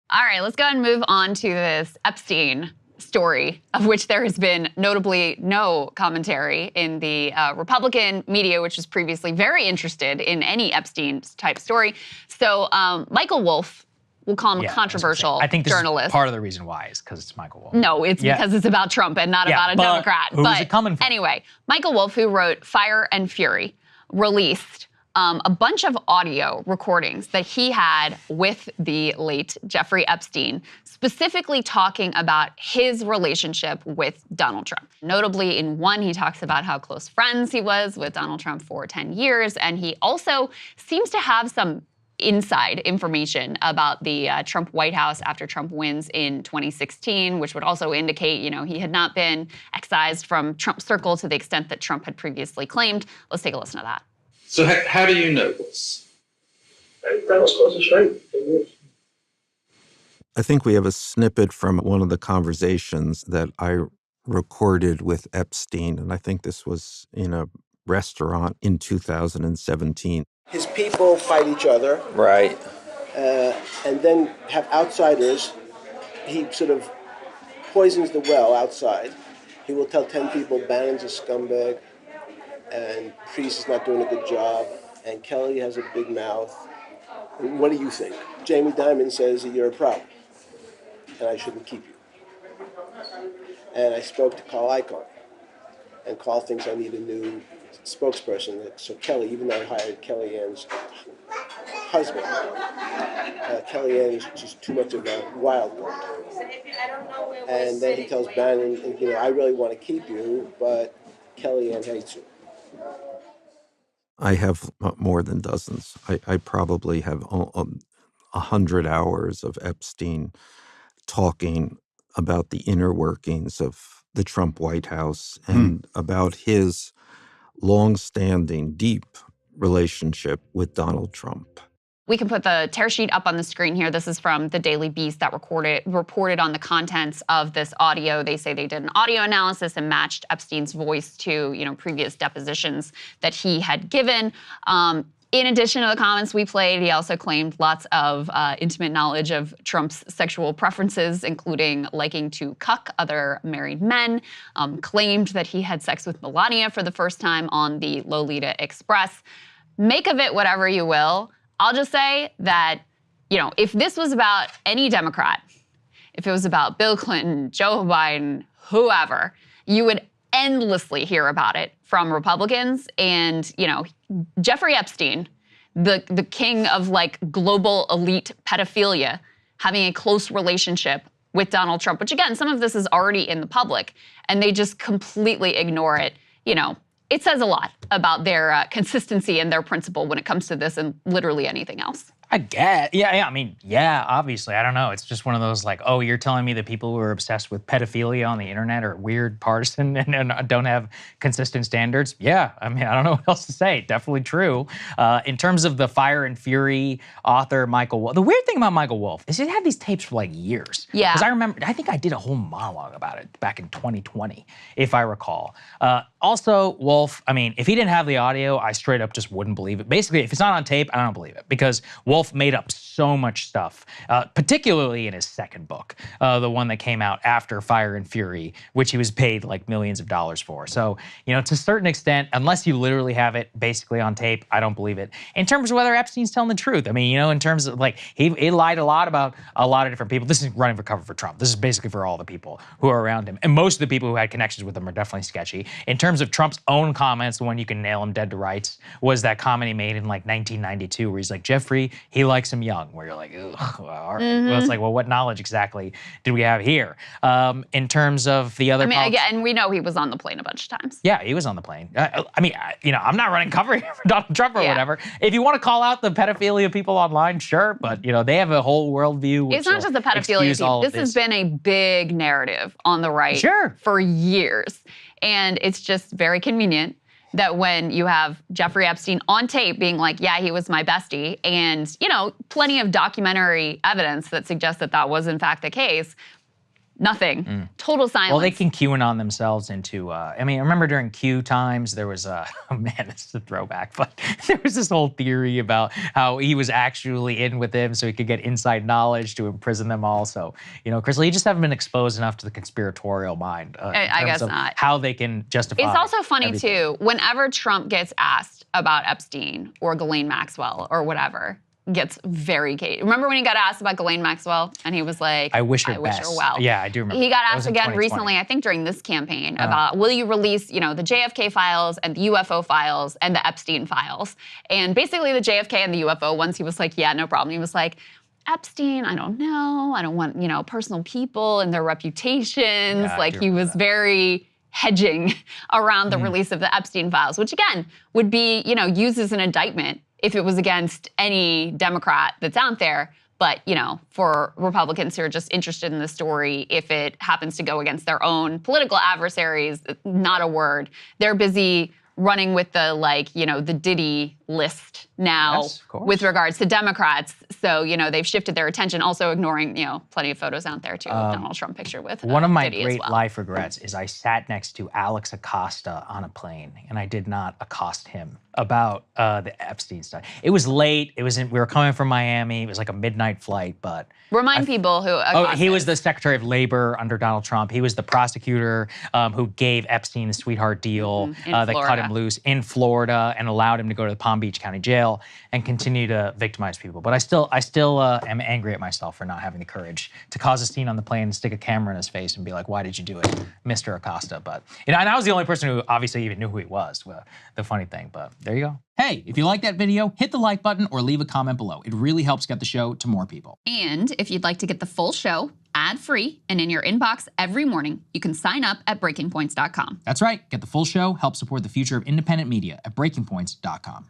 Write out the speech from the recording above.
All right, let's go ahead and move on to this Epstein story, of which there has been notably no commentary in the Republican media, which was previously very interested in any Epstein-type story. So Michael Wolff, we'll call him a controversial I think this journalist. Is part of the reason why is because it's Michael Wolff. No, it's because it's about Trump and not about a Democrat. Who's it coming from? Anyway, Michael Wolff, who wrote Fire and Fury, released a bunch of audio recordings that he had with the late Jeffrey Epstein, specifically talking about his relationship with Donald Trump. Notably, in one, he talks about how close friends he was with Donald Trump for 10 years, and he also seems to have some inside information about the Trump White House after Trump wins in 2016, which would also indicate, he had not been excised from Trump's circle to the extent that Trump had previously claimed. Let's take a listen to that. So how do you know this? That was close to straight. I think we have a snippet from one of the conversations that I recorded with Epstein, and I think this was in a restaurant in 2017. His people fight each other. Right. And then have outsiders. He sort of poisons the well outside. He will tell 10 people Bannon's a scumbag, and Priest is not doing a good job, and Kelly has a big mouth. What do you think? Jamie Dimon says that you're a problem, and I shouldn't keep you. And I spoke to Carl Icahn, and Carl thinks I need a new spokesperson. So Kelly, even though I hired Kellyanne's husband, Kellyanne is just too much of a wild card. And then he tells Bannon, I really want to keep you, but Kellyanne hates you. I have more than dozens. I probably have 100 hours of Epstein talking about the inner workings of the Trump White House and about his long-standing, deep relationship with Donald Trump. We can put the tear sheet up on the screen here. This is from the Daily Beast that reported on the contents of this audio. They say they did an audio analysis and matched Epstein's voice to, previous depositions that he had given. In addition to the comments we played, he also claimed lots of intimate knowledge of Trump's sexual preferences, including liking to cuck other married men, claimed that he had sex with Melania for the first time on the Lolita Express. Make of it whatever you will. I'll just say that, if this was about any Democrat, if it was about Bill Clinton, Joe Biden, whoever, you would endlessly hear about it from Republicans. And, Jeffrey Epstein, the king of global elite pedophilia, having a close relationship with Donald Trump, which again, some of this is already in the public, and they just completely ignore it, it says a lot about their consistency and their principle when it comes to this and literally anything else. I get, yeah, obviously. I don't know. It's just one of those you're telling me that people who are obsessed with pedophilia on the internet are weird, partisan, and don't have consistent standards. Yeah, I don't know what else to say. Definitely true. In terms of the Fire and Fury author, Michael Wolff, the weird thing about Michael Wolff is he had these tapes for years. Yeah. Because I think I did a whole monologue about it back in 2020, if I recall. Also, Wolff, if he didn't have the audio, I straight up just wouldn't believe it. Basically, if it's not on tape, I don't believe it, because Wolff made up so much stuff, particularly in his second book, the one that came out after Fire and Fury, which he was paid millions of dollars for. So, to a certain extent, unless you literally have it basically on tape, I don't believe it. In terms of whether Epstein's telling the truth, in terms of he lied a lot about a lot of different people. This is running for cover for Trump. This is basically for all the people who are around him. And most of the people who had connections with him are definitely sketchy. In terms of Trump's own comments, the one you can nail him dead to rights was that comment he made in 1992 where he's like, Jeffrey, he likes him young, where you're like, ugh, well, all right. Well, it's what knowledge exactly did we have here? In terms of the other again, we know he was on the plane a bunch of times. Yeah, he was on the plane. I'm not running cover here for Donald Trump or whatever. If you want to call out the pedophilia people online, sure, but, they have a whole worldview. It's not just the pedophilia people. This has been a big narrative on the right for years. And it's just very convenient that when you have Jeffrey Epstein on tape being like, yeah, he was my bestie, and, plenty of documentary evidence that suggests that that was in fact the case, Nothing. Total silence. Well, they can QAnon themselves into, I mean, I remember during Q times, there was oh man, this is a throwback, but there was this whole theory about how he was actually in with them so he could get inside knowledge to imprison them all. So, you know, Crystal, you just haven't been exposed enough to the conspiratorial mind. I guess not. How they can justify It's also funny everything. too, whenever Trump gets asked about Epstein or Ghislaine Maxwell or whatever, gets very cagey. Remember when he got asked about Ghislaine Maxwell and he was like, I wish her wish best. her well. Yeah, I do remember. He got That asked was in again 2020. recently, I think during this campaign, about will you release, you know, the JFK files and the UFO files and the Epstein files? And basically the JFK and the UFO ones, he was like, yeah, no problem. He was like, Epstein, I don't know. I don't want, you know, personal people and their reputations. Yeah, I like do he remember was that. very hedging around the release of the Epstein files, which again would be, you know, used as an indictment if it was against any Democrat that's out there. But, you know, for Republicans who are just interested in the story, if it happens to go against their own political adversaries, not a word. They're busy running with the, like, you know, the Diddy list now Yes, of course. with regards to Democrats. So, you know, they've shifted their attention, also ignoring, you know, plenty of photos out there too of Donald Trump picture with One of my Diddy as great well. life regrets is I sat next to Alex Acosta on a plane, and I did not accost him about the Epstein stuff. It was late. We were coming from Miami. It was like a midnight flight, but Remind people who he was the Secretary of Labor under Donald Trump. He was the prosecutor who gave Epstein the sweetheart deal in that cut Florida. him loose in Florida and allowed him to go to the Palm Beach County Jail and continue to victimize people. But I still am angry at myself for not having the courage to cause a scene on the plane and stick a camera in his face and be like, "Why did you do it, Mr. Acosta?" But you know, and I was the only person who obviously even knew who he was. Well, the funny thing, but there you go. Hey, if you like that video, hit the like button or leave a comment below. It really helps get the show to more people. And if you'd like to get the full show ad-free and in your inbox every morning, you can sign up at breakingpoints.com. That's right. Get the full show, help support the future of independent media at breakingpoints.com.